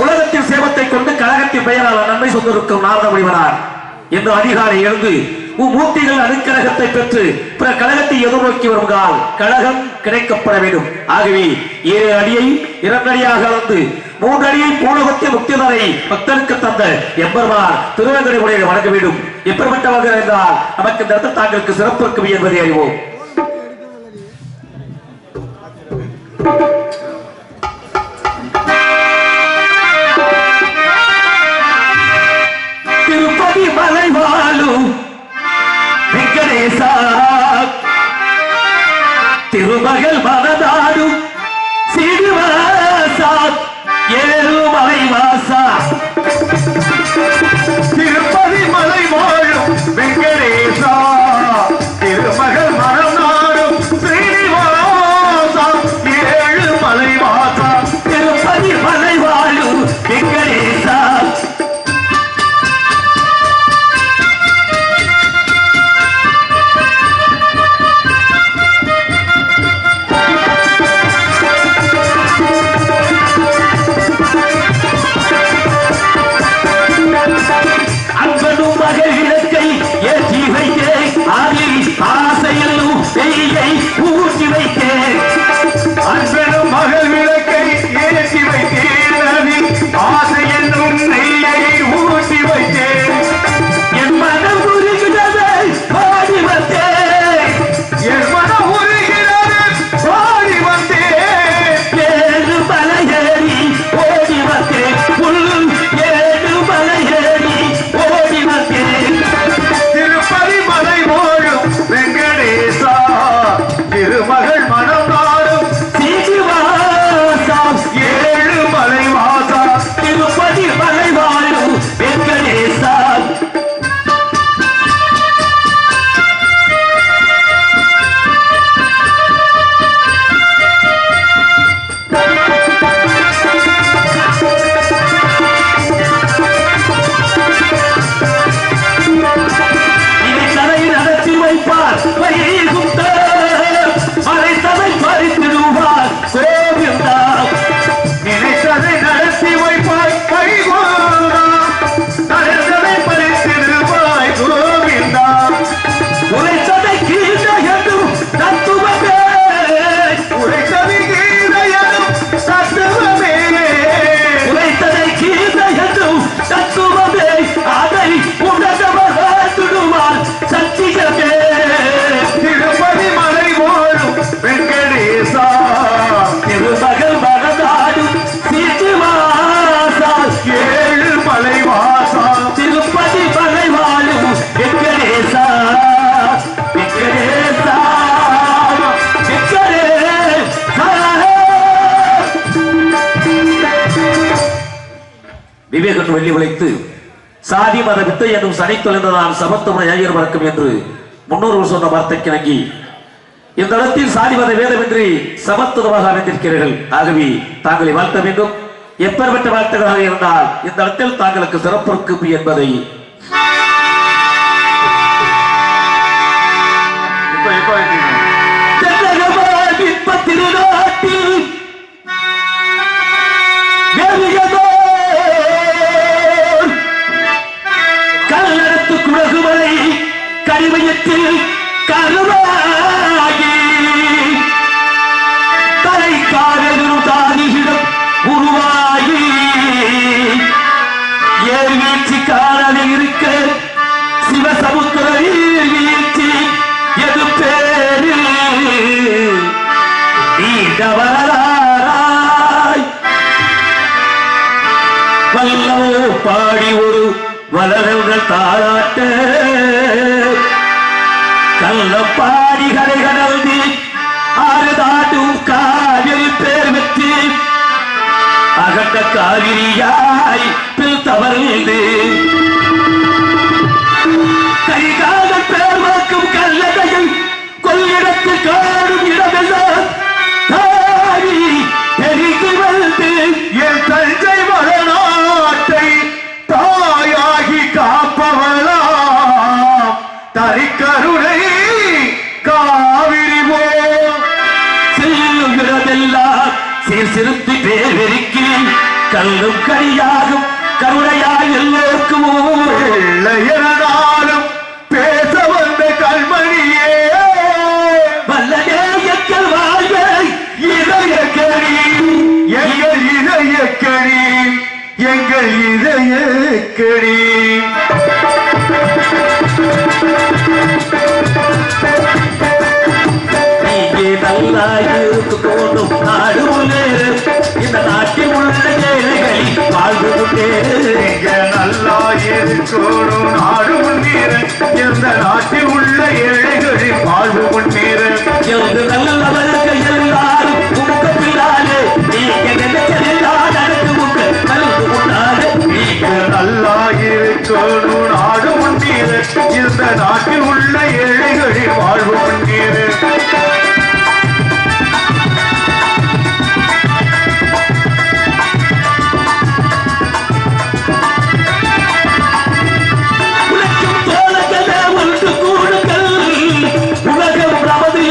உலகத்தின் சேவத்தை கொண்டு கழகத்தின் பெயரால் நன்மை சொந்திருக்கும் நாரத முனிவனார் என்று அதிகாலை எழுந்து மூர்த்திகள் அணுக்கழகத்தை பெற்று பிற கழகத்தை எதிர்நோக்கி வருவதால் கழகம் கிடைக்கப்பட வேண்டும். ஆகவே 7 அடியை 2 அடியாக அளந்து 3 அடியை பூலகத்தை முக்திதரை பக்தருக்கு தந்த எம்பெருமான் திருவேங்கட உடையை வழங்க வேண்டும். எப்படிப்பட்டவர்கள் என்றால் நமக்கு இந்த இடத்தில் தாங்களுக்கு சிறப்பு இருக்கும் என்பதை அறிவோம். திருப்பதி மலை வாழும் வெங்கடேசா, திருமகள் மனதாடும் சீனிவாசா, ஏழுமலை வாசா. திருப்பதி மலை வாழும் வெங்கடேசா, திருமகள் மனதாடும் சீனிவாசா, ஏழுமலை வாசா. திருப்பதி மலை வாழும் வெங்கடேசா, திருமகள் என்று வெள்ளி உழைத்து சாதி மத வித்தை என்னும் சனி தொலைந்ததான் சமத்துவ ஐயர் வழக்கம் என்று முன்னோர்கள் சொன்ன வார்த்தைக்கு இணங்கி இந்த இடத்தில் சாதி மத வேதமின்றி சமத்துவமாக அமைந்திருக்கிறீர்கள். ஆகவே தாங்களை வாழ்த்த வேண்டும். எப்பேற்பட்ட வாழ்த்துகளாக இருந்தால் இந்த இடத்தில் தாங்களுக்கு சிறப்பு இருக்கும் என்பதை கல்லெடுத்து குழகுமலை கரிமயத்தில் கருவாகி தலை காதலும் தாதியிடம் உருவாகி ஏர் வீழ்ச்சி காணல் இருக்க சிவசமுத்திர வீழ்ச்சி எது பேரு நீண்டவராய் வல்லவோ பாடி ஒரு வளர்கள் தாராட்ட கள்ளப்பாடி கரை கடந்து ஆறு தாண்டும் காவிரி பேர் வெற்றி அகண்ட காவிரியாய் பில் தவறு கைகால பேர் வாக்கும் கல்லகையை கொள்ளிடத்து காடும் இடமெல்லாம் தாரி பெருகி வந்து என் தஞ்சை மகநாட்டை தாயாகி காப்பவளாம் தரிக்கருணை காவிரி போ செல்லுகிறதெல்லாம் சீர்சிறுத்தி பேர் வெறுக்கிறேன் கல்லும் கரியாகும் கருணையாய் எல்லோருக்கும் பிள்ளையனாலும் பேச வந்த கல்மணியே வல்லநேயத்தில் வாழ்வை இதயக்கணி எங்கள் இதயக்கணி எங்கள் இதயக்கணி நீங்கே நல்லாயிருக்கு தோன்றும் நாடு முன்னேறு இந்த நாட்டில் உள்ள ஏழைகளில் வாழ்வு முன்னேறு இங்க நல்லா இருக்கணும் நாடு முன்னேற எந்த நாட்டில் உள்ள ஏழைகளின் வாழ்வு முன்னேற எங்கு நல்லவருக்கு எல்லாரும் உங்க பின்னாலே நீங்க நினைச்சதெல்லாம் நடக்கு உங்க கலந்து முன்னாலே இங்க நல்லா இருக்கணும் நாடு முன்னேற இந்த நாட்டில் உள்ள ஏழைகளின் வாழ்வு முன்னேற உலகம் தோழர்களே ஒன்று கூடுங்கள் உலகம் நமது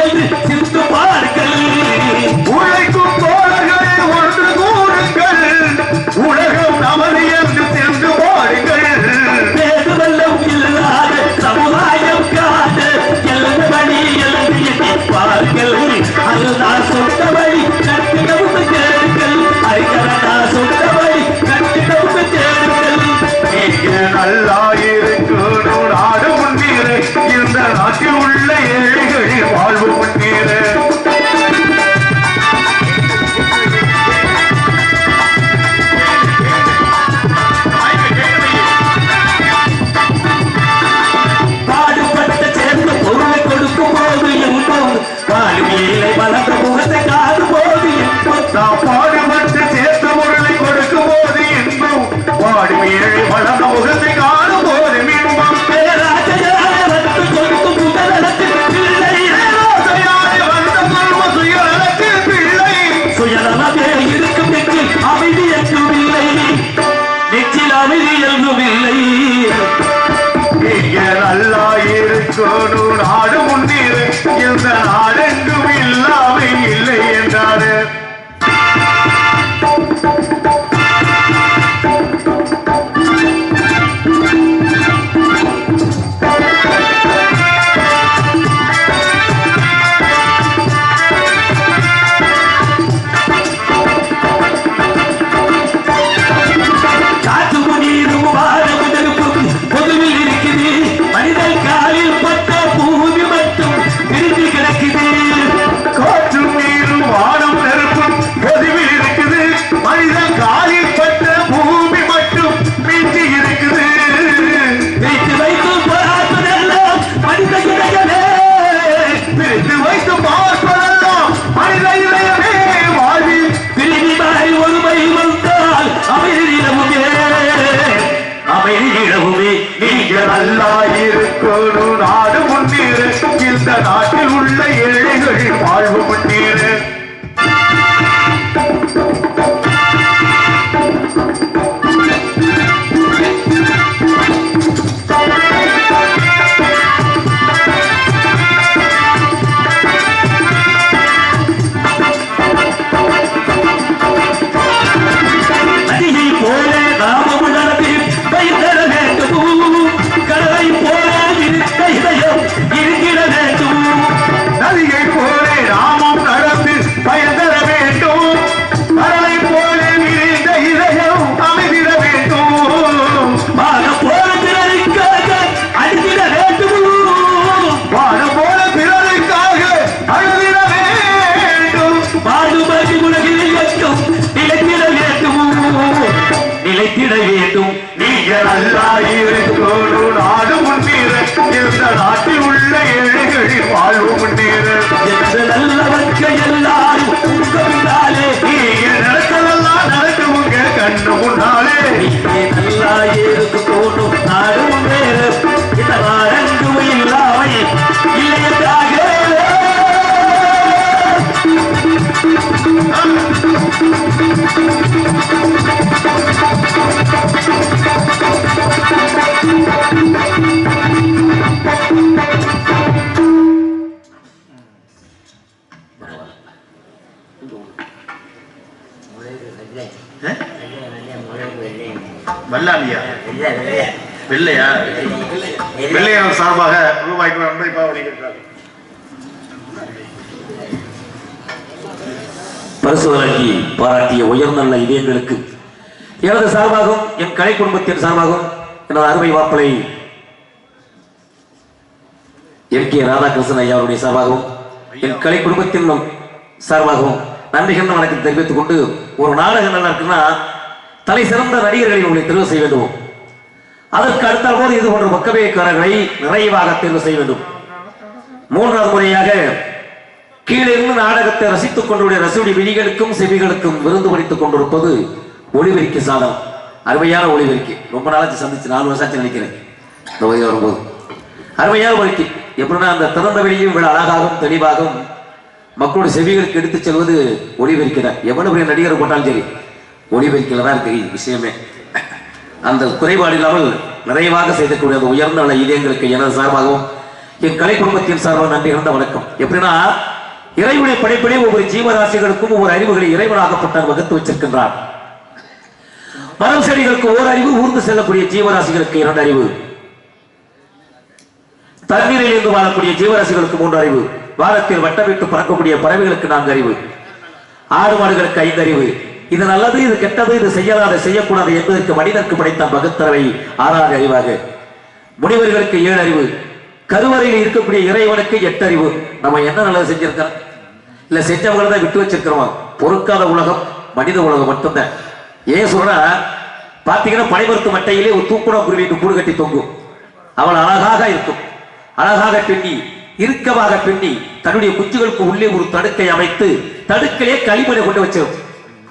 வல்லாலியா வெள்ளையா வெள்ளையார் சார்பாக ரூபாய் பரிசு வழங்கி பாராட்டிய உயர்நல்ல இதயங்களுக்கு எனது சார்பாகவும் என் கலை குடும்பத்தின் சார்பாகவும் எனது அருமை மாப்பிளை எம்.கே. ராதாகிருஷ்ணன் ஐயா அவருடைய சார்பாகவும் என் கலை குடும்பத்தின் சார்பாகவும் நன்றிகள் வணக்கம் தெரிவித்துக் கொண்டு ஒரு நாடகம் நல்லா இருக்குன்னா தலை சிறந்த நடிகர்களை உங்களை தெரிவு செய்ய வேண்டும். அதற்கு அடுத்த போது இது போன்ற பக்கவேக்காரர்களை நிறைவாக தேர்வு செய்ய வேண்டும். மூன்றாவது முறையாக கீழே இருந்து நாடகத்தை ரசித்துக் கொண்டுடைய ரசிகருடைய விழிகளுக்கும் செவிகளுக்கும் விருந்து படித்துக் கொண்டிருப்பது ஒளிபெருக்கி சாதம். அருமையான ஒளிபெருக்கி. ரொம்ப நாளாச்சு சந்திச்சு 4 வருஷம் நினைக்கிறேன். இந்த வயது வரும்போது அருமையான ஒலிக்கு எப்படின்னா அந்த திறந்த வெளியும் விட அழகாகவும் தெளிவாகவும் மக்களுடைய செவிகளுக்கு எடுத்துச் செல்வது ஒளிபெருக்கிறார். எவ்வளவு பெரிய நடிகர் போட்டாலும் சரி ஒளிபெருக்கில தான் இருக்கு விஷயமே. அந்த குறைபாடு இல்லாமல் நிறைவாக செய்யக்கூடிய அந்த உயர்ந்த நல்ல இதயங்களுக்கு எனது சார்பாகவும் என் கலை குடும்பத்தின் சார்பாக நன்றி இருந்த வணக்கம். எப்படின்னா இறைவனுடைய படைப்படி ஒவ்வொரு ஜீவராசிகளுக்கும் ஒவ்வொரு அறிவுகளை இறைவனாகப்பட்டார் வகுத்து வச்சிருக்கின்றார். மரம் செடிகளுக்கு ஓர் அறிவு, ஊர்ந்து செல்லக்கூடிய ஜீவராசிகளுக்கு 2 அறிவு, தண்ணீரில் இருந்து வாழக்கூடிய ஜீவராசிகளுக்கு 3 அறிவு, வானத்தில் வட்டமிட்டு பறக்கக்கூடிய பறவைகளுக்கு 4 அறிவு, ஆடு மாடுகளுக்கு 5 அறிவு. இது நல்லது, இது கெட்டது, இது செய்யலாத செய்யக்கூடாது என்பதற்கு மனிதனுக்கு படைத்த பகுத்தரவை 6வது அறிவாக, முனிவர்களுக்கு 7 அறிவு, கருவறையில் இருக்கக்கூடிய இறைவனுக்கு 8 அறிவு. நம்ம என்ன நல்லது செஞ்சிருக்கிறோம் இல்ல செஞ்சவங்களை தான் விட்டு வச்சிருக்கிறோம். பொறுக்காத உலகம் மனித உலகம் மட்டும்தான். ஏன் சொல்றா பாத்தீங்கன்னா பனைமரத்து மட்டையிலே ஒரு தூக்குடம் குருவிட்டு கூடு கட்டி தொங்கும். அவள் அழகாக இருக்கும். அழகாக பின்னி இறுக்கமாக பின்னி தன்னுடைய குஞ்சுகளுக்கு உள்ளே ஒரு தடுக்கை அமைத்து தடுக்கையே களிமணை கொண்டு வச்சிடும்.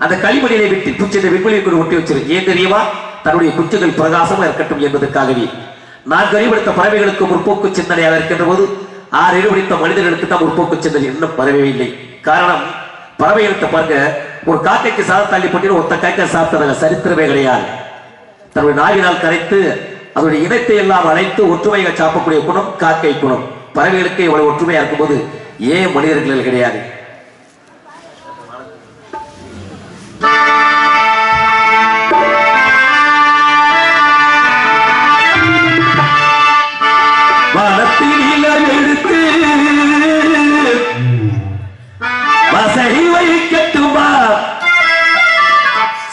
அந்த களிமணியை விட்டு பூச்சியை விண்வெளியை கொண்டு ஒட்டி வச்சிடும். ஏன் தெரியுமா? தன்னுடைய குஞ்சுகள் பிரகாசமா இருக்கட்டும் என்பதற்காகவே. 4 அறிவெடுத்த பறவைகளுக்கு முற்போக்கு சிந்தனையாக இருக்கின்ற போது 6 அறிவெடுத்த மனிதர்களுக்கு தான் முற்போக்கு சிந்தனை இன்னும் பரவவே இல்லை. காரணம் பறவை எடுத்த பாருங்க, ஒரு காக்கைக்கு சாதம் தள்ளி போட்டு ஒத்த காக்கை சாப்பிட்டதாக சரித்திரமே கிடையாது. தன்னுடைய நாவினால் கரைத்து அதனுடைய இனத்தை எல்லாம் அழைத்து ஒற்றுமையாக சாப்பிடக்கூடிய குணம் காக்கை குணம். பறவைகளுக்கு இவ்வளவு ஒற்றுமையா இருக்கும்போது ஏன் மனிதர்கள் கிடையாது?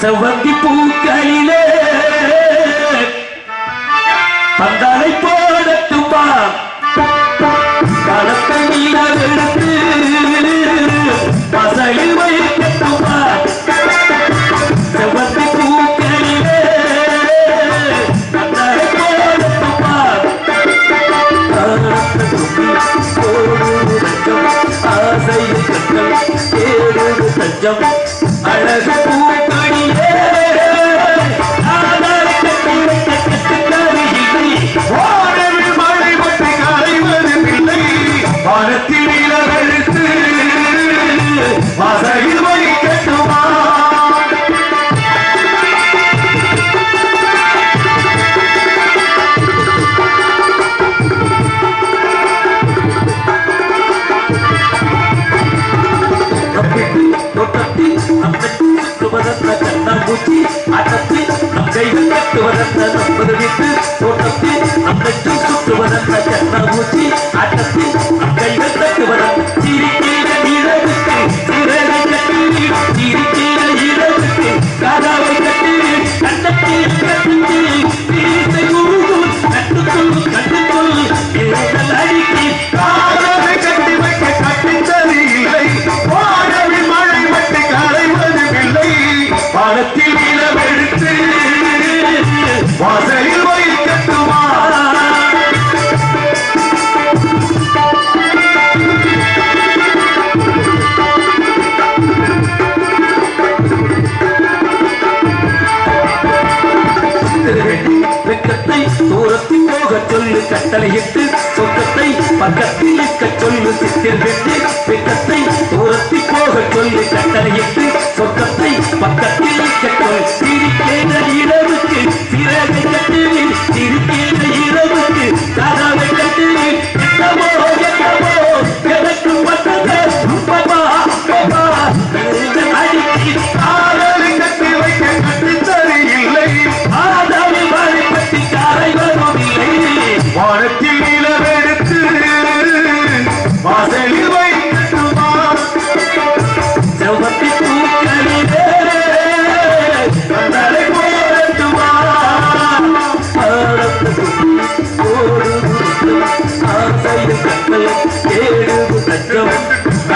செவ்வந்தி பூக்களிலே பந்தாலை போடட்டுமா, களத்தை நீளவெடுத்து பசையில் வைக்கட்டுமா, செவ்வந்தி பூக்களிலே பந்தாலை போடட்டுமா, ஆசையில் கட்டம் ஏழு சஞ்சம் அழகு பூக்கடியே மழை பற்றி கரைவது இல்லை, வானத்தில் இளவெழுத்து வாசையில் வைக்கட்டுமா.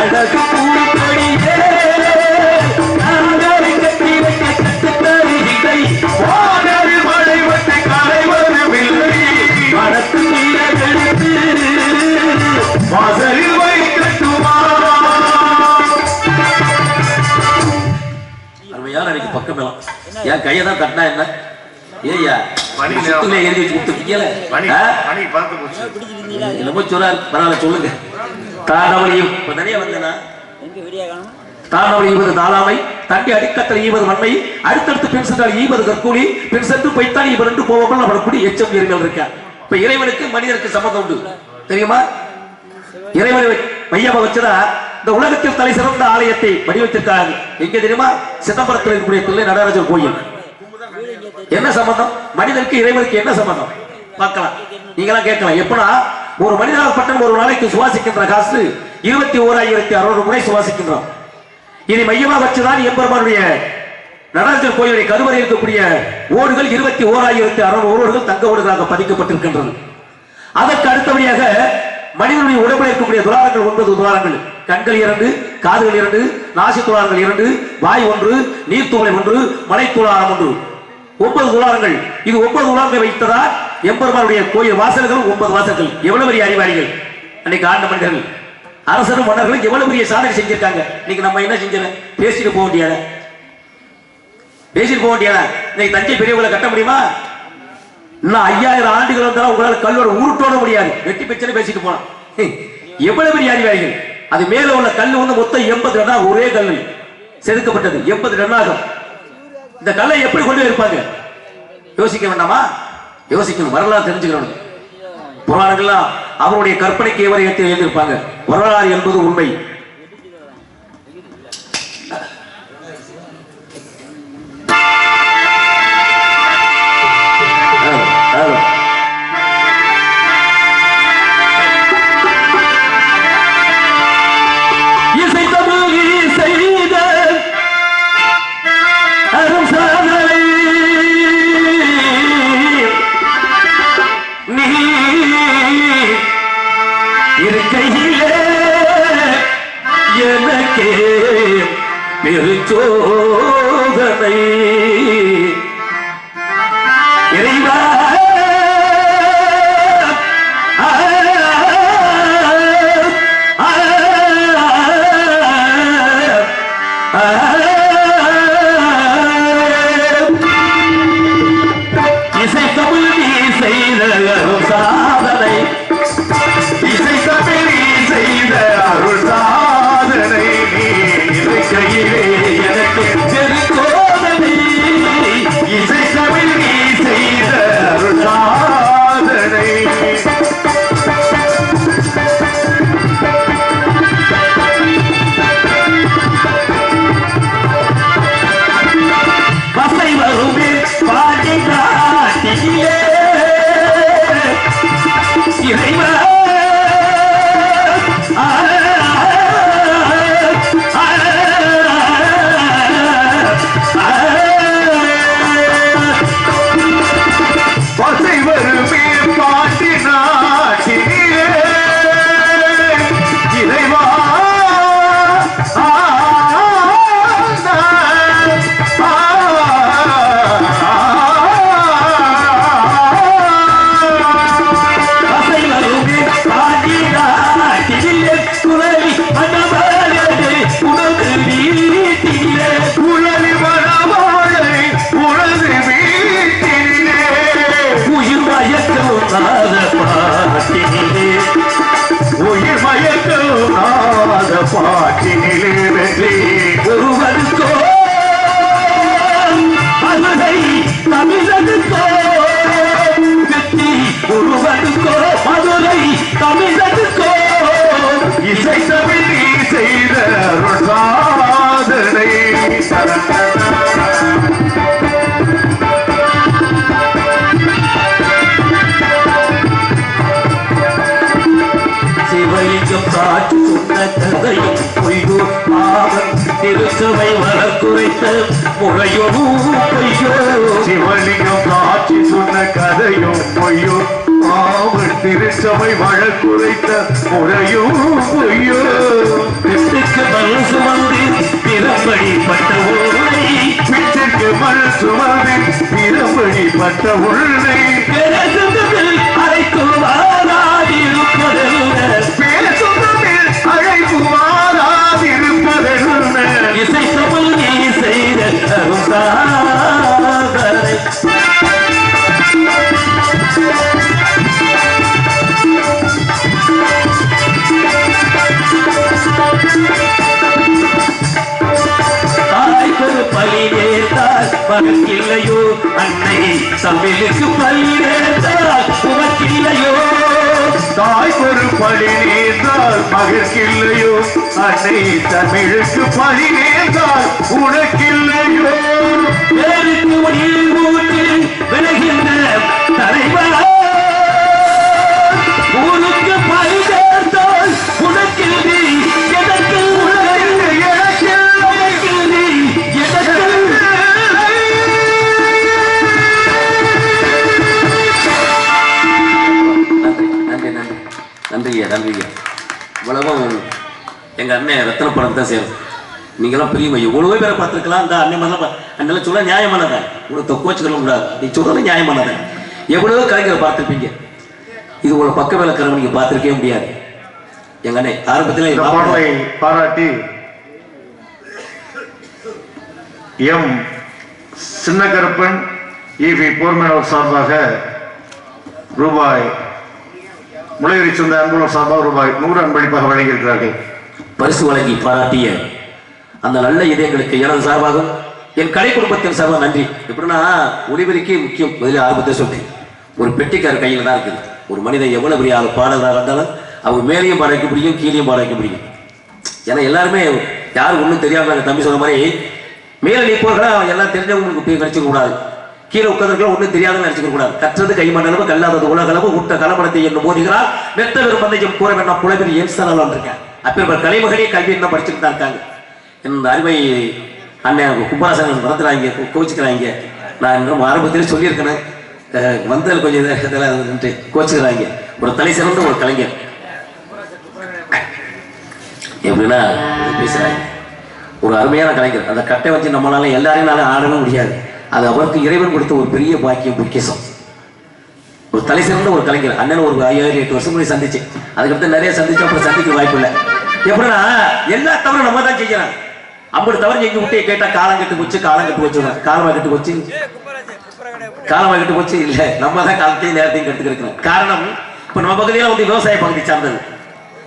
அழகு பூக்கொடியே நாங்கள் கட்டி வைக்க கட்டுத்தருகிலை வானவில் மழை வட்டி கரை வரவில்லை வடக்கு எடுத்து வாசலில் வைக்கட்டுமா அருமையான எனக்கு பக்கம் எல்லாம் என் கையை தான் தட்டினா என்ன ஏய்யா மணி சுத்துல எழுதி வச்சு கொடுத்துருக்கீங்கள மணி மணி பார்த்து போச்சு என்னமோ சொல்றாரு பரவாயில்ல சொல்லுங்க தானவழியும் இப்ப நிறைய வந்தேனா தானவழி ஈவது தாளாமை தண்டி அடிக்கத்தல் ஈவது வன்மை அடுத்தடுத்து பெண் சென்றால் ஈவது கற்கூலி பெண் சென்று போய்த்தான் இவர் ரெண்டு போவாமல் நம்மளுக்கு எச்சம் எரிகள் இருக்கா இப்ப இறைவனுக்கு மனிதனுக்கு சம்மந்தம் உண்டு தெரியுமா இறைவனை மையமா வச்சுதா இந்த உலகத்தில் தலை சிறந்த ஆலயத்தை வடிவத்திற்காக எங்க தெரியுமா சிதம்பரத்தில் இருக்கக்கூடிய பிள்ளை நடராஜர் கோயில் என்ன சம்பந்தம் மனிதனுக்கு இறைவனுக்கு என்ன சம்பந்தம் பார்க்கலாம் நீங்களாம் கேட்கலாம் எப்பனா ஒரு மனிதனால் பட்டம் ஒரு நாளைக்கு சுவாசிக்கின்ற காசு 21,600 முறை சுவாசிக்கின்றோம் இதை மையமாக வச்சுதான் எம்பெருமானுடைய நடராஜர் கோயிலுடைய கருவறை இருக்கக்கூடிய ஓடுகள் 21,600 ஓடுகள் தங்க ஓடுகளாக பதிக்கப்பட்டிருக்கின்றது அதற்கு அடுத்தபடியாக மனிதனுடைய உடம்பில் இருக்கக்கூடிய துவாரங்கள் 9 துவாரங்கள் கண்கள் 2 காதுகள் 2 நாசி துவாரங்கள் 2 வாய் 1 நீர்த்துளை 1 மலை துவாரம் 1 9 துவாரங்கள் இது 9 துவாரங்களை வைத்ததால் எம்பெருமானுடைய கோயில் வாசல்கள் 9 வாசல்கள் எவ்வளவு பெரிய அறிவாளிகள் அன்னைக்கு ஆண்ட மனிதர்கள் அரசரும் மன்னர்களும் எவ்வளவு பெரிய சாதனை செஞ்சிருக்காங்க இன்னைக்கு நம்ம என்ன செஞ்சோம் பேசிட்டு போக முடியாத இன்னைக்கு தஞ்சை பெரிய கோயிலை கட்ட முடியுமா இன்னும் 5000 ஆண்டுகள் வந்தாலும் உங்களால் கல்லோட உருட்டோட முடியாது வெட்டி பெச்சனை பேசிட்டு போனோம் எவ்வளவு பெரிய அறிவாளிகள் அது மேல உள்ள கல் வந்து மொத்தம் 80 டன்னாக ஒரே கல் செதுக்கப்பட்டது 80 டன்னாகும் இந்த கல்லை எப்படி கொண்டு இருப்பாங்க யோசிக்க வேண்டாமா யோசிக்கணும் வரலாறு தெரிஞ்சுக்கணும் புராணங்கள்லாம் அவருடைய கற்பனைக்கு எவரை ஏற்றி எழுதியிருப்பாங்க வரலாறு என்பது உண்மை பெருச்சோதனை இறைவா இசை தமிழ் நீ செய்த சாதனை இசை தமிழ் நீ செய்த அருள் சாதனை கையிலே எனக்கு செருக்கோதனை இசை தமிழ் நீ செய்த அருள் சாதனை பசை வருமே பாடி நாட்டிலே இறைவா பசை வருமே பாட்டி நாட்டிலே இறைவா பசை வருமே பாடி நாட்டிலே குரலி மனவாளே உனது வீட்டிலே குழலி மனவாளை உனது வீட்டிலே உயிர் மயக்காத பாட்டினிலே உயிர் மயக்காத பாட்டினிலே வெற்றி ஒருவருக்கோ மதுரை தமிழனுக்கோ வெற்றி ஒருவருக்கோ மதுரை தமிழனுக்கோ இசை தமிழ் நீ செய்த அருள் சாதனை சிவலிங்கம் காட்சி சொன்ன கதையும் பொய்யோ பாவன் திருச்சபை வளர்க்குறைத்த முறையோ பொய்யோ சிவலிங்கம் காட்சி சொன்ன கதையும் பொய்யோ ஆவல் திருச்சபை வழக்குரைத்த முறையோ பொய்யோ பெற்று சுமந்து பிரம்படி பட்ட உள்ளை அழைக்கும் பேசுதமிழ் அழைப்பு வாராதிருப்பதென்ன இசை தமிழ் நீ செய்த சாதனை. தாய்க்கு பழி நேர்ந்தால் மகக்கில்லையோ அன்னை தமிழுக்கு பழி நேர்ந்தால் உமக்கில்லையோ. தாய்க்கொரு பழி நேர்ந்தால் மகற்கில்லையோ அன்னை தமிழுக்கு பழி நேர்ந்தால் உனக்கில்லையோ. பேருக்கு நீர் ஊற்றி விளைகின்ற தலைவரா ஊருக்கு பழி நேர்ந்தால் உனக்கில்லை எதற்கு நன்றியா நன்றியா. இவ்வளவும் எங்க அண்ணன் ரத்தன படம் தான் சேரும். நீங்களாம் பிரியுமா எவ்வளவோ பேரை பார்த்துருக்கலாம். அந்த அண்ணன் மாதிரிலாம் அண்ணன் சொல்ல நியாயமானதான். உங்களுக்கு கோச்சுக்கலாம் கூடாது. நீ சொல்றது நியாயமானதான். எவ்வளவோ கலைஞரை பார்த்துருப்பீங்க. இது உங்களை பக்க வேலை கரவை நீங்க பார்த்துருக்கவே முடியாது. எங்க அண்ணன் ஆரம்பத்தில் பாராட்டி எம் சின்னகருப்பன் ஈவி போர்மேனவர் சார்பாக ரூபாய் முளையரை சொந்த அன்புள்ள சார்பாக ரூபாய் 100 அன்பளிப்பாக வழங்கியிருக்கிறார்கள். பரிசு வழங்கி பாராட்டிய அந்த நல்ல இதயங்களுக்கு எனது சார்பாகவும் என் கலை குடும்பத்தின் சார்பாக நன்றி. எப்படின்னா ஒளிபெருக்கே முக்கியம். முதலில் ஆரம்பத்தை சொல்றேன். ஒரு பெட்டிக்கார கையில் தான் இருக்குது. ஒரு மனிதன் எவ்வளவு பெரிய பாடகராக இருந்தாலும் அவங்க மேலேயும் பாட வைக்க முடியும், கீழேயும் பாட வைக்க முடியும். ஏன்னா எல்லாருமே யாரும் ஒன்றும் தெரியாம தம்பி சொன்ன மாதிரி மேலே நீ போகிறா எல்லாம் தெரிஞ்சவங்களுக்கு போய் நினைச்சுக்க கூடாது. கீழே உட்காந்துருக்கலாம் ஒன்றும் தெரியாதுன்னு நினைச்சுக்க கூடாது. கற்றது கைமண்டளவு கல்லாதது உலகளவு உட்ட கலமணத்தை என்ன போதுகிறார் மெத்த வெறும் பந்தயம் கூற வேண்டாம் புலபெரிய ஏன்ஸ்தான் இருக்கேன். அப்பேற்பட்ட கலைமகளே கல்வி என்ன படிச்சுட்டு தான் இருக்காங்க. இந்த அருமை அண்ணன் கும்பராசன் மறந்துடாங்க, கோச்சுக்கிறாங்க. நான் இன்னும் ஆரம்பத்தில் சொல்லியிருக்கேன். வந்ததில் கொஞ்சம் இதெல்லாம் கோச்சுக்கிறாங்க. ஒரு தலை சிறந்த ஒரு கலைஞர் எப்படின்னா பேசுறாங்க. ஒரு அருமையான கலைஞர். அந்த கட்டை வச்சு நம்மளால எல்லாரையும் ஆடவே முடியாது. அது அவருக்கு இறைவன் கொடுத்த ஒரு பெரிய பாக்கியம், பொக்கிஷம். ஒரு தலை சிறந்த ஒரு கலைஞர். அண்ணன் ஒரு 7-8 வருஷம் முன்னாடி சந்திச்சு, அதுக்கடுத்து நிறைய சந்திச்சு அப்புறம் சந்திக்க வாய்ப்பு இல்லை. எப்படின்னா எல்லா தவறும் நம்ம தான் செய்யலாம். அப்படி தவறு செஞ்சு விட்டு கேட்டா காலம் கட்டு போச்சு, காலம் கட்டு போச்சு, காலமா கட்டு போச்சு, காலமா கட்டு போச்சு. இல்ல நம்ம தான் காலத்தையும் நேரத்தையும் கட்டு இருக்கிறோம். காரணம் இப்ப நம்ம பகுதியில வந்து விவசாய பகுதி சார்ந்தது.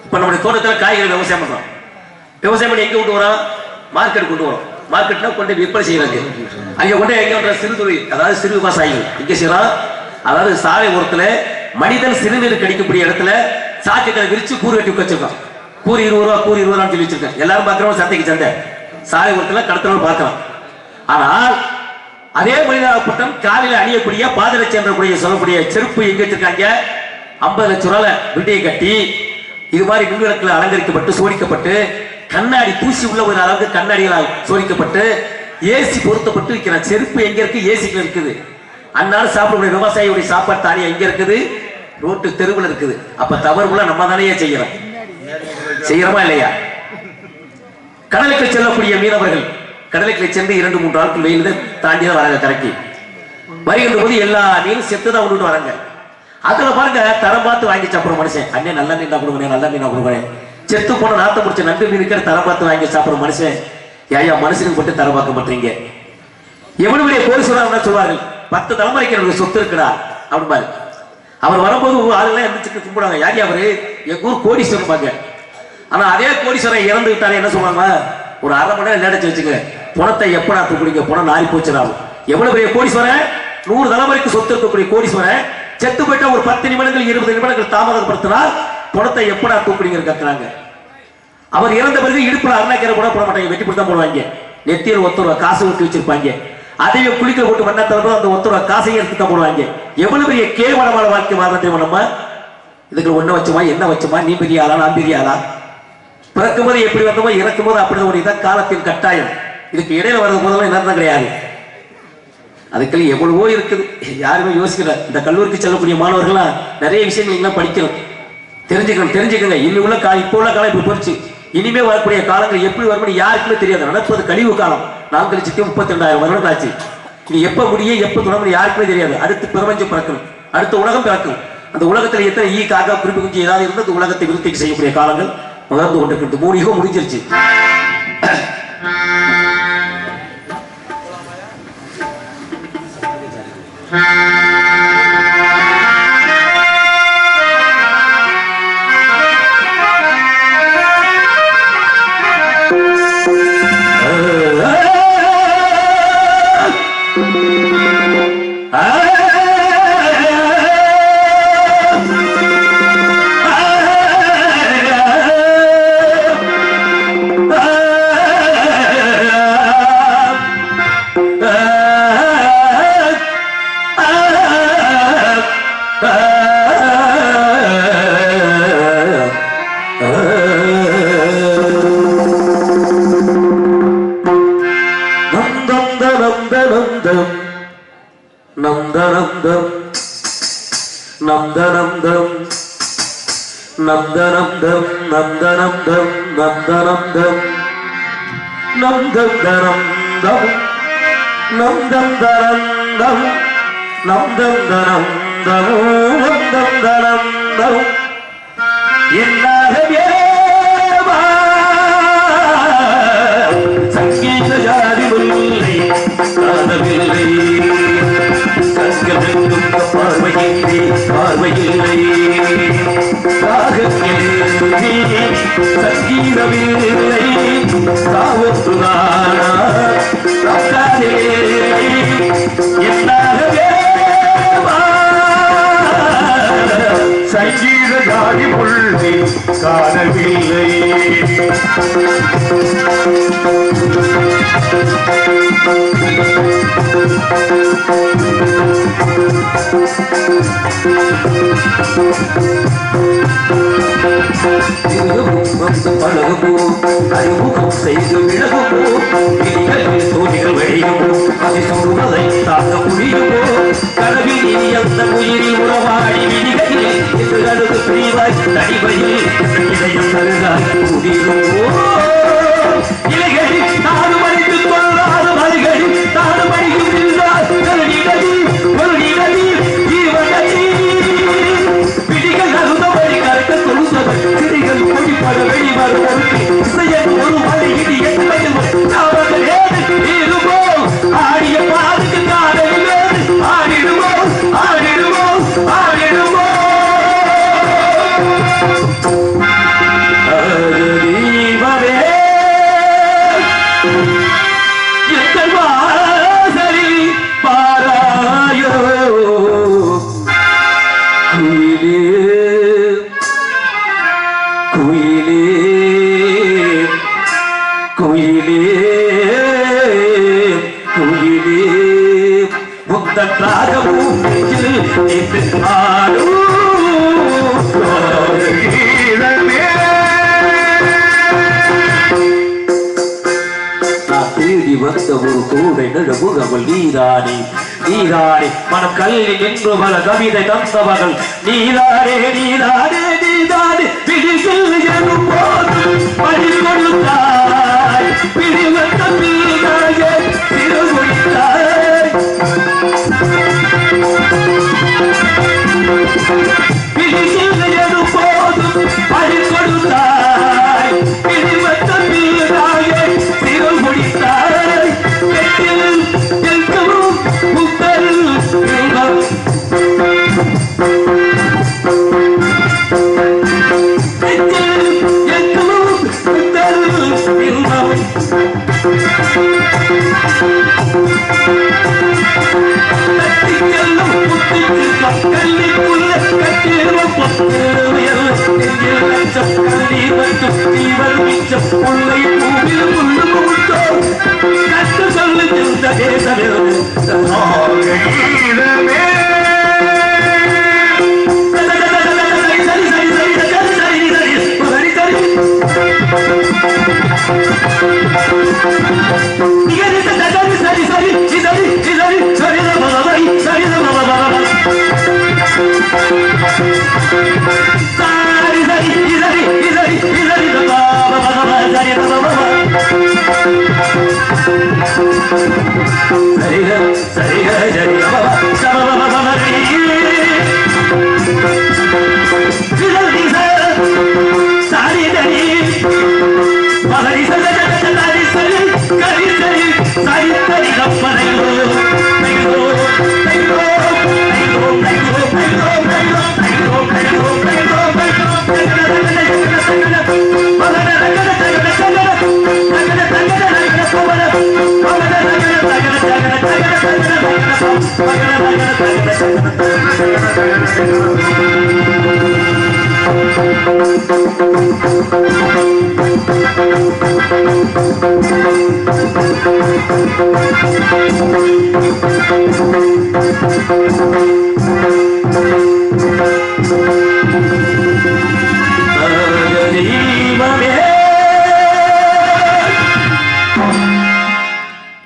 இப்ப நம்முடைய தோட்டத்துல காய்கறி விவசாயம் பண்றோம். விவசாயம் பண்ணி எங்க கொண்டு வரோம்? மார்க்கெட் கொண்டு வரோம். மார்க்கெட்னா கொண்டு விற்பனை செய்யறாங்க. அங்க கொண்டு எங்க சிறு தொழில், அதாவது சிறு விவசாயிகள் இங்க செய்யறோம். அதாவது சாலை ஓரத்துல மனிதன் சிறுநீர் கடிக்கக்கூடிய இடத்துல சாக்குகளை விரிச்சு கூறு கட்டி வச்சிருக்கோம். கூறு 20 ரூபா, கூறு 20 ரூபான்னு சொல்லி வச்சிருக்கேன். எல்லாரும் பாக்குறோம் சந்தைக்கு சந்தை சாலை ஓரத்துல கடத்தணும் பார்க்கலாம். ஆனால் அதே மனிதாபட்டம் காலையில அணியக்கூடிய பாதரட்சி என்றக்கூடிய சொல்லக்கூடிய செருப்பு எங்க வச்சிருக்காங்க? 50 லட்சம் ரூபாய் பில்டிங்கை கட்டி இது மாதிரி மின்விளக்குல அலங்கரிக்கப்பட்டு சோடிக்கப்பட்டு கண்ணாடி தூசி உள்ள ஒரு அளவுக்கு கண்ணாடிகளால் சோதிக்கப்பட்டு ஏசி பொருத்தப்பட்டு இருக்கிற செருப்பு எங்க இருக்கு? ஏசிக்குள்ள இருக்குது. அன்னாலும் சாப்பிடக்கூடிய விவசாயியுடைய சாப்பாடு தானே எங்க இருக்குது? ரோட்டு தெருவில் இருக்குது. அப்ப தவறுல நம்ம தானே செய்யறோம். செய்யறோமா இல்லையா? கடலுக்கு செல்லக்கூடிய மீனவர்கள் கடலுக்கு சென்று 2-3 நாட்கள் வெயில் தாண்டி தான் வராங்க. கரைக்கு வருகின்ற போது எல்லா மீனும் செத்து தான் விட்டுட்டு வராங்க. அதுல பாருங்க தரம் பார்த்து வாங்கி சாப்பிடுற மனுஷன். அண்ணே நல்ல மீனா கொடுங்க, நல்ல மீனா கொடுங்க. செத்து போன நாத்த முடிச்ச நண்டு மீனுக்கிற தரம் பார்த்து வாங்கி சாப்பிடுற மனுஷன். ஏயா மனுஷனுக்கு மட்டும் தரம் பார்க்க மாட்டீங்க? எவ்வளவு பெரிய கோடீஸ்வரர் சொல்வார்கள், 10 தலைமுறைக்கு எனக்கு சொத்து இருக்குடா அப்படின்பாரு. அவர் வரும்போது ஆளுநர் எந்திரிச்சு கும்பிடுவாங்க. யார் அவரு? எங்க ஊர் கோடீஸ்வரன் பாங்க. ஆனா அதே கோடீஸ்வரன் இறந்து விட்டாரு என்ன சொல்லுவாங்க? ஒரு 1/2 மணி நேரம் நினைச்சு வச்சுக்க, பணத்தை எப்படா தூக்குறீங்க, பணம் நாரி போச்சுடாவும். எவ்வளவு பெரிய கோடீஸ்வரன், 100 தலைமுறைக்கு சொத்து இருக்கக்கூடிய கோடீஸ்வரன் செத்து போயிட்டா ஒரு 10 நிமிடங்கள் 20 நிமிடங்கள் தாமதப்படுத்தினால் பணத்தை எப்படா தூக்குறீங்க கேட்கிறாங்க. அவர் இறந்த பிறகு இடுப்புல அருணாக்கரை கூட போட மாட்டாங்க, வெட்டி போட்டு தான் போடுவாங்க. நெத்தியில் 1 ரூபா காசு ஊற்றி வச்சிருப்பாங்க. அதையும் குளிக்க போட்டு மண்ணா தவிர அந்த 1 ரூபா காசையும் எடுத்து தான் போடுவாங்க. எவ்வளவு பெரிய கேவலமான வாழ்க்கை வாழ்றதை நம்ம இதுக்கு ஒண்ணு வச்சுமா என்ன வச்சுமா, நீ பெரிய ஆளா நான் பெரிய ஆளா? பிறக்கும் போது எப்படி வந்தோமோ இறக்கும் போது அப்படிதான் ஒரு இதான் காலத்தின் கட்டாயம். இதுக்கு இடையில வர்றது போதெல்லாம் என்ன கிடையாது. அதுக்குள்ள எவ்வளவோ இருக்குது, யாருமே யோசிக்கல. இந்த கல்லூரிக்கு செல்லக்கூடிய மாணவர்கள்லாம் நிறைய விஷயங்கள் நீங்க படிக்கணும், தெரிஞ்சுக்கங்க. இன்னும் உள்ள இப்போ உள்ள காலம் இப்ப போச்சு. இனிமே வரக்கூடிய காலங்கள் எப்படி வரும்னு யாருக்குமே தெரியாது. நடப்பது கழிவு காலம். 4,32,000 வருடம் ஆச்சு. நீ எப்ப முடிய எப்ப தொடங்க யாருக்குமே தெரியாது. அடுத்து பிரபஞ்சம் பிறக்கணும், அடுத்த உலகம் பிறக்கும். அந்த உலகத்துல எத்தனை ஈ காக்கா குறிப்பு குஞ்சு ஏதாவது இருந்து அந்த உலகத்தை விருத்திக்கு செய்யக்கூடிய காலங்கள் வளர்ந்து கொண்டிருக்கிறது. 3 யுகம் முடிஞ்சிருச்சு. சங்கீத ஜாதி முல்லை காணவில்லை, பார்வையில்லை பார்வையில்லை, சங்கீதமில்லை சாவத்துதானா சங்கீத ஜாதி முல்லை காணவில்லை. பழகுமோ அறிமுகம் செய்து விலகுமோ, தோழிகள் வழியுமோ, அதை சொல்வதை தாங்க முடியுமோ, கனவில் நீ அந்த உயிரில் உறவாடி விழிகையில் என்று அழுது பிரிவாய் தனிமையில் இதயம் தருகாய் முடியுமோ, இலைகளில் நாடு மறித்து கொள்ளாத மறுகளில் நாடு மறியும் என்றால் ஒரு நிலையில் பிடிகள் அழுதபடி கருக்க தொழுந்தவர் சிறிகள் குடிப்பட வெளிவருவதற்கு இசையன் ஒரு மலை இடி என்பது அவர்கள் ஏது இருவோம் ஆடிய பாதுக்கு காலையில் ஆடிடுவோம் ஆடிடுவோம் ஆடிடுவோம். தீபமே எங்கள் வாசலில் பாராயோ, குயிலே குயிலே குயிலே முத்தன் ராகமும் என்று ஆடும் தேடி வந்த ஒரு கூடை நடுமுகவல் நீதானே நீதானே, மனம் கல்வி என்று பல கவிதை தந்தவர்கள் நீதானே நீதானே நீதானே, பிடிகள் எனும் போது படி கொடுத்தாய், பிடிவந்த நீதாயே திருமொழித்தாய், பிடிகள் எனும் போது படி கொடுத்தாய், பிடிவந்த நீதாயே திருமொழித்தாய், எட்டில் எங்கும் முத்தல் இன்பம் கல்லிக்குள்ள கட்டிடும் முல்லை பூவில் முள்ளு முட்டோ கட்டு சொல்லு இந்த தேசமே சரி சரி சாரி தனி மகரி சரி சரி கரி சரி சரி தனி கப்பனையோ தைரோ தைரோ தைரோ தைரோ தைரோ தைரோ தைரோ தைரோ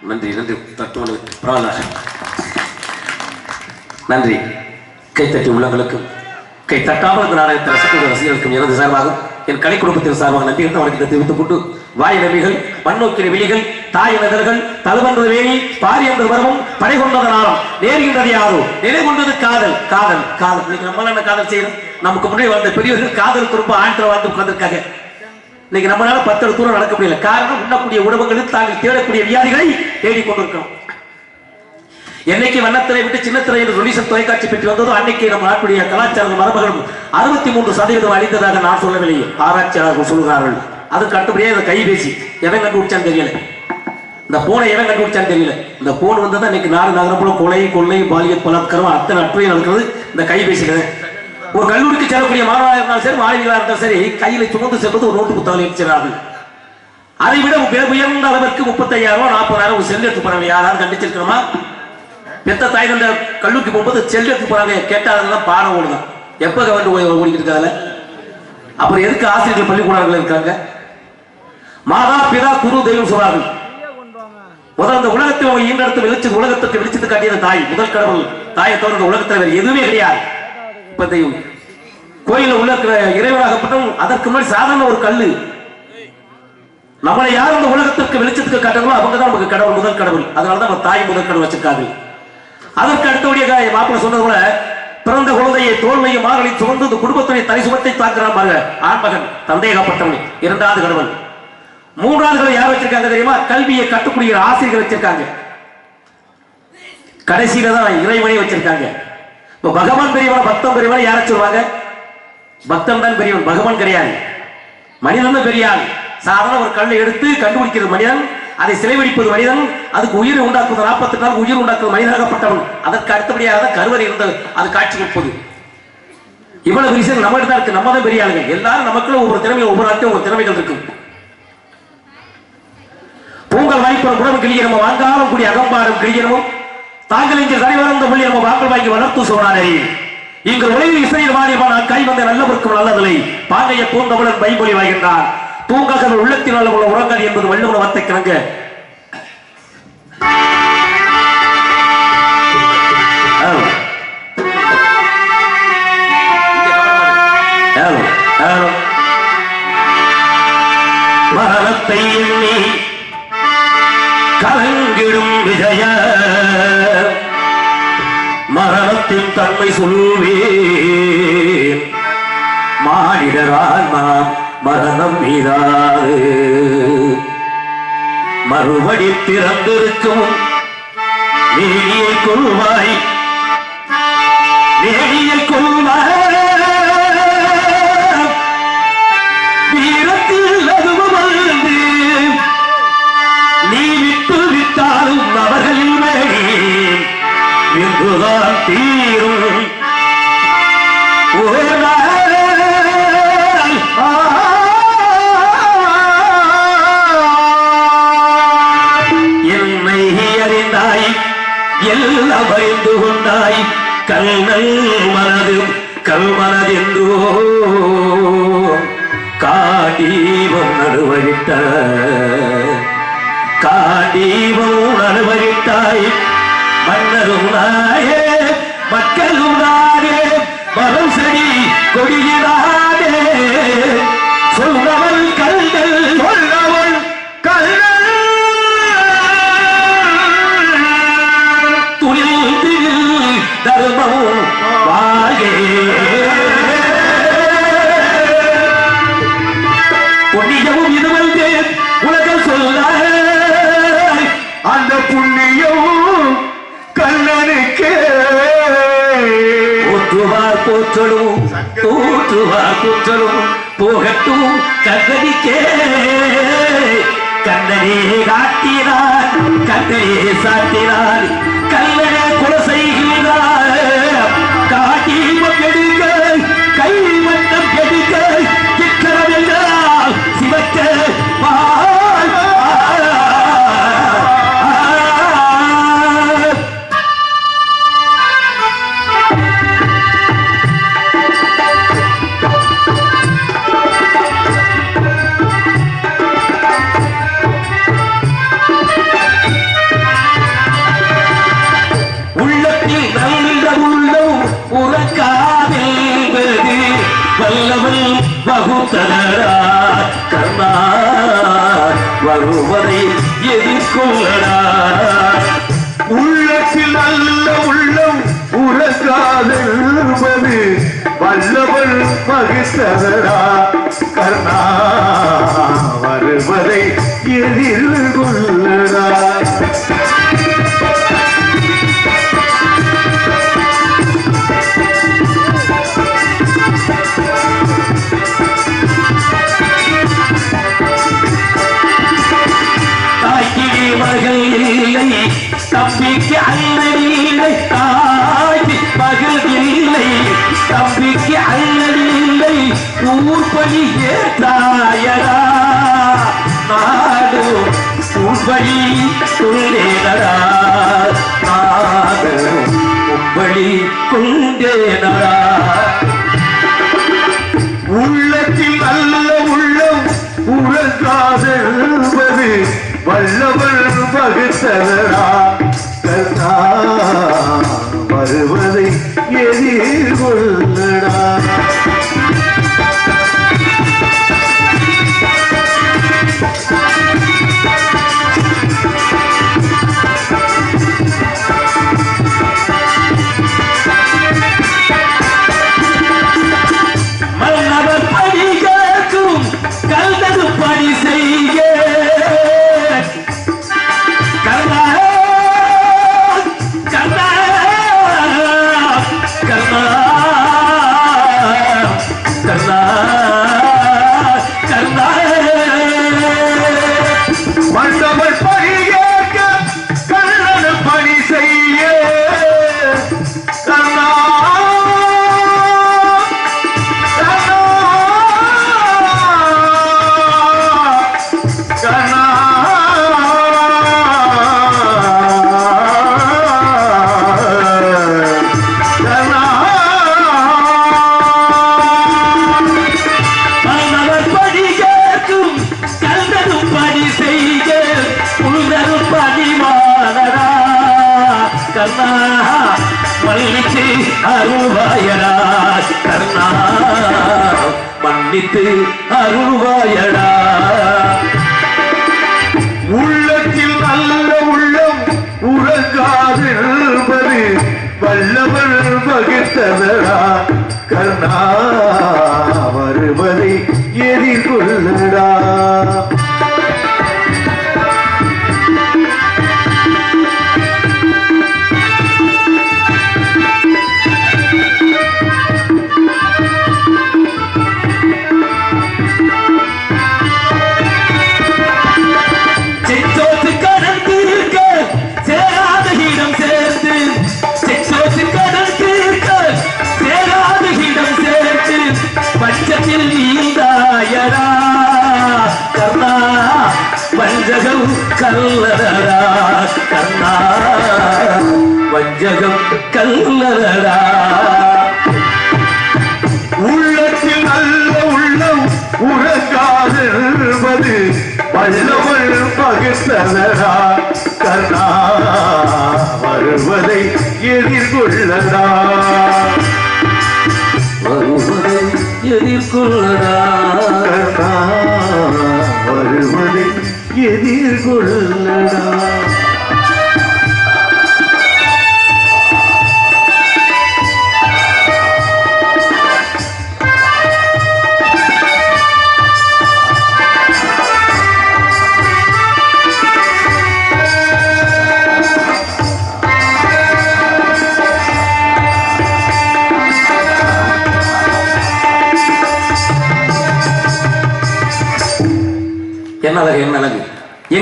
நன்றி நன்றி தத்துவ நன்றி கைத்தட்டி உள்ளங்களுக்கும் கை தட்டாமல் நாடகத்தை ரசிக்கும் ரசிகர்களுக்கும் எனது சார்பாகும் என் கலை குடும்பத்தின் சார்பாக நன்றி வணக்கத்தை தெரிவித்துக் கொண்டு வாய் நபிகள் மண்ணோக்கிற விழிகள் தாய் நதர்கள் தழுவன்றது வேணி பாரி என்ற வரவும் படை கொண்டது நாளம் நேர்கின்றது யாரோ நிலை கொண்டது காதல் காதல் காதல் இன்னைக்கு நம்மளால காதல் செய்யணும் நமக்கு முன்னாடி வாழ்ந்த பெரியவர்கள் காதலுக்கு ரொம்ப ஆழ்த்த வாழ்ந்து உட்கார்ந்துருக்காங்க இன்னைக்கு நம்மளால 10 அடி தூரம் நடக்க முடியல காரணம் உண்ணக்கூடிய உணவுகளில் தாங்கள் தேடக்கூடிய வியாதிகளை தேடிக்கொண்டிருக்கிறோம் என்னைக்கு வண்ணத்திரை விட்டு சின்னத்திரை என்று சொல்லிசன் தொலைக்காட்சி பெற்று வந்ததோ அன்னைக்கு நம்ம நாட்டுடைய கலாச்சார மரபுகளும் 63% அழிந்ததாக நான் சொல்லவில்லை ஆராய்ச்சியாளர்கள் சொல்கிறார்கள் அதுக்கு அடுத்தபடியே இந்த கைபேசி எவன் கண்டுபிடிச்சான்னு தெரியல இந்த போனை எவன் கண்டுபிடிச்சான்னு தெரியல இந்த போன் வந்ததான் இன்னைக்கு நாடு நகரம் போல கொலை கொள்ளை பாலியல் பலாத்காரம் அத்தனை அற்றுவை நடக்கிறது இந்த கைபேசியில ஒரு கல்லூரிக்கு செல்லக்கூடிய மாணவராக இருந்தாலும் சரி மாணவிகளாக இருந்தாலும் சரி கையில சுமந்து செல்வது ஒரு நோட்டு புத்தகம் இருக்கிறார்கள் அதை விட உயர்ந்த அளவிற்கு 35,000 40,000 ஒரு செல் எடுத்து போறாங்க யாராவது கண்டிச்சிருக்கிறோமா பெத்த தாய் தந்த கல்லூரிக்கு போகும்போது செல் எடுத்து போறாங்க கேட்டாதான் பாடம் ஓடுதான் எப்ப கவர்ந்து ஓடிக்கிட்டு இருக்காங்க அப்புறம் எதுக்கு ஆசிரியர்கள் பள்ளிக்கூடங்கள் இருக்காங்க மாதா பிதா குரு தெய்வம் சொல்றார்கள் முதல் இந்த உலகத்தில் ஈண்டெடுத்து வெளிச்சது உலகத்துக்கு வெளிச்சத்து காட்டியது தாய் முதல் கடவுள் தாயை தவிர உலகத்தில் வேறு எதுவுமே கிடையாது இப்ப கோயில உள்ள இறைவனாகப்பட்டும் அதற்கு முன்னாடி சாதாரண ஒரு கல்லு நம்மளை யார் இந்த உலகத்திற்கு வெளிச்சத்துக்கு காட்டுங்களோ அவங்க தான் நமக்கு கடவுள் முதல் கடவுள் அதனாலதான் நம்ம தாய் முதல் கடவுள் வச்சிருக்காங்க அதற்கு அடுத்தபடியாக மாப்பிள்ள சொன்னது போல பிறந்த குழந்தையை தோல்மையும் மாறலையும் சுமந்து இந்த குடும்பத்துடைய தனி சுமத்தை தாக்குறான் பாருங்க ஆண்மகன் தந்தையகப்பட்டவன் 2வது கடவுள் 3வது யார் வச்சிருக்காங்க தெரியுமா கல்வியை கட்டுக்கூடிய ஆசிரியர்கள் வச்சிருக்காங்க கடைசியில தான் இறைவனை வச்சிருக்காங்க இப்ப பகவான் பெரியவன் பக்தன் பெரியவன் யார சொல்லுவாங்க பக்தன் தான் பெரியவன் பகவான் கிடையாது மனிதன் தான் பெரியாள் சாதாரண ஒரு கல்லை எடுத்து கண்டுபிடிக்கிறது மனிதன் அதை சிலை வடிப்பது மனிதன் அதுக்கு உயிரை உண்டாக்குவது 48 நாள் உயிர் உண்டாக்குவது மனிதனாகப்பட்டவன் அதற்கு அடுத்தபடியாக கருவறை இருந்தது அது காட்சி கொடுப்பது இவ்வளவு விஷயம் நம்ம தான் இருக்கு நம்ம தான் பெரிய ஆளுங்க எல்லாரும் நமக்குள்ள ஒவ்வொரு திறமையும் ஒவ்வொரு நாட்டும் ஒவ்வொரு திறமைகள் இருக்கும் பொங்கல் வாய்ப்புற உணவு கிளியனமும் வாங்காலும் கூடிய அகம்பாடும் கிளியனமும் தாங்கள் இங்கே தலைவரந்த புள்ளி நம்ம வாக்கள் வாங்கி வளர்த்து சொன்னாரே இங்கு உலகில் இசையில் வாணியமான கை வந்த நல்லவருக்கும் நல்லதில்லை பாங்கைய பூந்தமிழன் பைமொழி வாய்கின்றார் தூங்காக உள்ளத்தினால் உள்ள உறங்காது என்பது வள்ளுவன வார்த்தை கிணங்க மரணத்தை எண்ணி கலங்கிடும் விஜய மரணத்தின் தன்மை சொல்வேன் மானிடரால் நாம் மரணம் மீதாது மறுபடி பிறந்திருக்கும் நேடியை கொள்வாய் நேடியை கொள்வாய் வீரத்தில் அதுவும் வந்து நீ விட்டு விட்டாலும் அவர்களில் மேடி என்றுதான் தீரும் எல்லாம் அறிந்து கொண்டாய் கல்நல் மனது கல்மனதென்றோ காடீபம் நடுவழிட்ட காடீபம் நடுவழிட்டாய் மன்னரும் நாயே மக்களும் நாடே மரம் செடி கொடியினாடே சொல்றவள் கல்கள் சொல்லவள் கல்கள் போற்றலும் தோற்றுவார் குற்றலும் போகட்டும் கண்ணடிக்கே கண்ணனே காட்டினார் கண்ணனே சாட்டினார் கல்லனே கொலை செய்கிறார் காட்டி கெடுக்க கை வண்ணம் கெடுக்க சிக்கரமெல்லாம் சிவக்க வகுத்தனரா கர்ணா வருவதை எதிர்கொள்ளடா உள்ளத்தில் நல்ல உள்ளம் உறக்காதென்பது வல்லவன் பகிர்ந்தனரா கர்ணா வருவதை எதிர்கொள்ளடா தம்பிக்கு அல்லடில்லை தாய் மகள் இல்லை தம்பிக்கு அல்லடில்லை ஊர்படி ஏற்றாயடா நாடு ஊர்படி கொண்டேனடா நாடு உம்படி கொண்டேனடா உள்ளத்தில் நல்ல உள்ளம் உறங்காதென்பது வல்லவன் பகுத்தனரா கர்ணா வருவதை எதிர்கொள்ளடா மன்னவர் பணி கேட்கும் கல்வது பணி செய்ய மன்னித்து அருள்வாயடா கர்ணா மன்னித்து அருள்வாயடா உள்ளத்தில் நல்ல உள்ளம் உறங்காதென்பது வல்லவன் பகிர்ந்தனரா கர்ணா வருவதை எதிர்கொள்ளடா வஞ்சகம் கல்லடா கர்ணா வஞ்சகம் கல்லடா உள்ளத்தில் நல்ல உள்ளம் உறங்காதென்பது வல்லவன் பகிர்ந்தனரா கர்ணா வருவதை எதிர்கொள்ளடா வருவதை எதிர்கொள்ளடா கர்ணா வருவதை எதிர்கொள்ளடா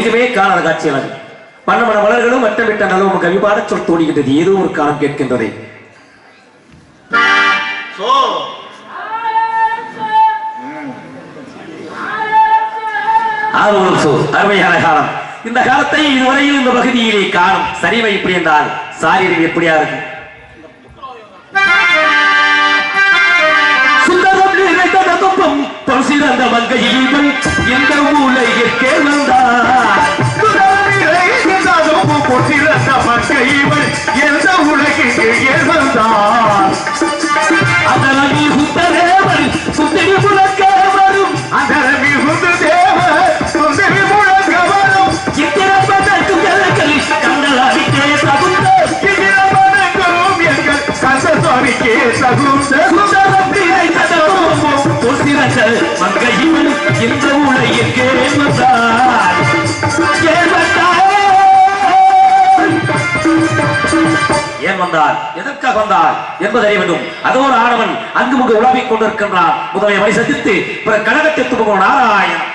எங்குமே காணாத காட்சிகள் அது. வண்ண மன மலர்களும் வட்டமிட்ட நலவும் கவிபாட சொல் தோணுகின்றது. ஏதோ ஒரு காலம் கேட்கின்றது. அருமையான காலம். இந்த காலத்தை இதுவரையில் இந்த பகுதியிலே காணும் சரிவை இப்படி என்றால் சாரியம் எப்படியா இருக்கும்? சிறந்த மங்கையில் எந்த உலகிற்கே வந்தார். சிறந்த மங்கையில் எந்த உலகிற்கே வந்தார். அதனி சுத்ததேவன் சுத்திரி முழக்க வரும். அதனி சுத்ததேவன் சுத்திரி முழக்க வரும். இத்திரப்பதற்கும் எல்லைகள் கண்டலாவிக்கே தகுந்த இத்திரப்பதற்கும் எங்கள் கந்தசாமிக்கே தகுந்த மங்கையில் இந்த உலகிற்கே வந்தார். ஏன் வந்தார், எதற்காக வந்தார் என்பதை வேண்டும். அதோ ஒரு ஆடவன் அங்குமுக உலாவிக் கொண்டிருக்கின்றான். முதலில் வரை சந்தித்து பிற கழகத்தை துவங்கும் நாராயணன்.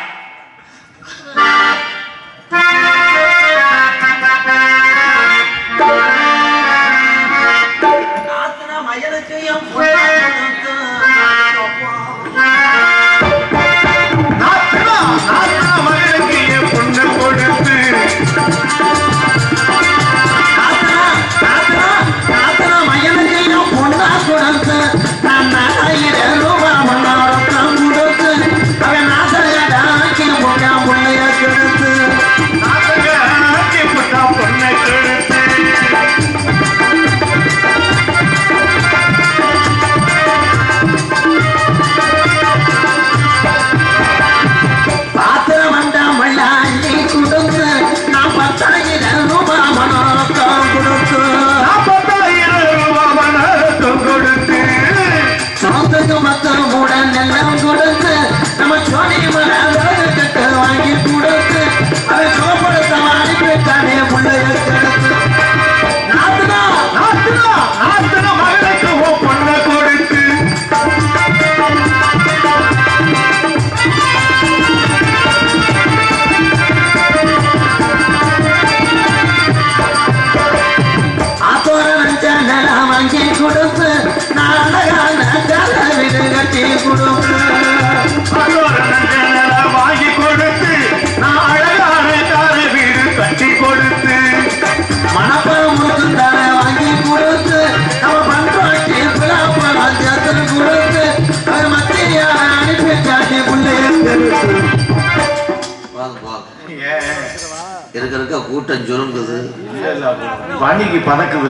வாங்கி கொடுத்து நான் அழகான கார வீடு கட்டி கொடுத்து மணப்பழம் வாங்கி கொடுத்து நம்ம பண்றாக்கி கொடுத்து மத்திய அனுப்பி காட்டி இருக்க கூட்டம் சுருங்குது பணிக்கு பதக்குது.